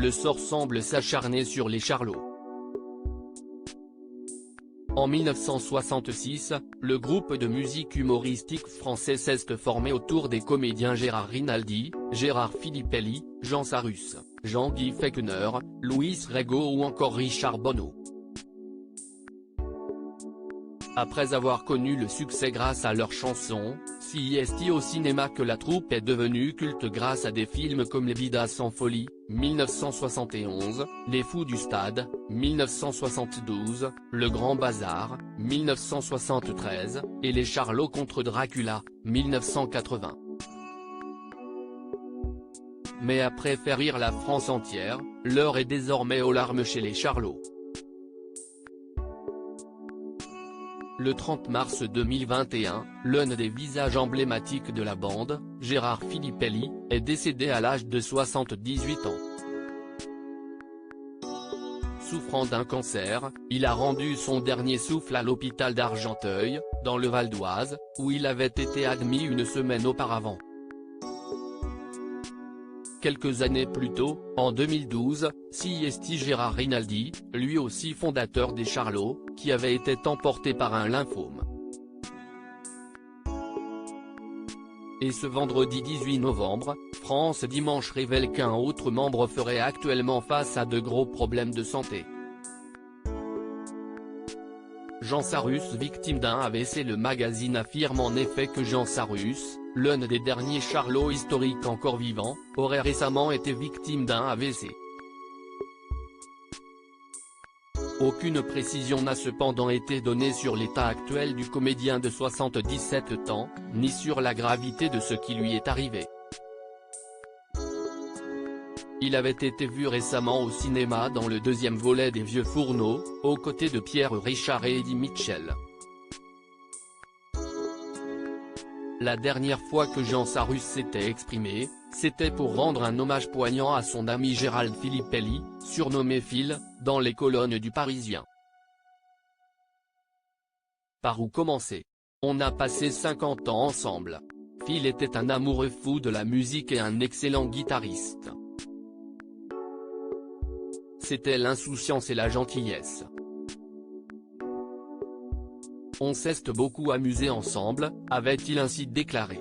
le sort semble s'acharner sur les Charlots. En 1966, le groupe de musique humoristique français s'est formé autour des comédiens Gérard Rinaldi, Gérard Filippelli, Jean Sarus, Jean-Guy Fechner, Louis Rego ou encore Richard Bonneau. Après avoir connu le succès grâce à leurs chansons, si est au cinéma que la troupe est devenue culte grâce à des films comme Les Bidas en folie, 1971, Les Fous du Stade, 1972, Le Grand Bazar, 1973, et Les Charlots contre Dracula, 1980. Mais après faire rire la France entière, l'heure est désormais aux larmes chez les Charlots. Le 30 mars 2021, l'un des visages emblématiques de la bande, Gérard Filippelli, est décédé à l'âge de 78 ans. Souffrant d'un cancer, il a rendu son dernier souffle à l'hôpital d'Argenteuil, dans le Val d'Oise, où il avait été admis une semaine auparavant. Quelques années plus tôt, en 2012, si Gérard Rinaldi, lui aussi fondateur des Charlots, qui avait été emporté par un lymphome. Et ce vendredi 18 novembre, France Dimanche révèle qu'un autre membre ferait actuellement face à de gros problèmes de santé. Jean Sarus victime d'un AVC. Le magazine affirme en effet que Jean Sarus, l'un des derniers Charlots historiques encore vivants, aurait récemment été victime d'un AVC. Aucune précision n'a cependant été donnée sur l'état actuel du comédien de 77 ans, ni sur la gravité de ce qui lui est arrivé. Il avait été vu récemment au cinéma dans le deuxième volet des Vieux Fourneaux, aux côtés de Pierre Richard et Eddie Mitchell. La dernière fois que Jean Sarus s'était exprimé, c'était pour rendre un hommage poignant à son ami Gérald Filippelli, surnommé Phil, dans les colonnes du Parisien. Par où commencer? On a passé 50 ans ensemble. Phil était un amoureux fou de la musique et un excellent guitariste. C'était l'insouciance et la gentillesse. On s'est beaucoup amusé ensemble, avait-il ainsi déclaré.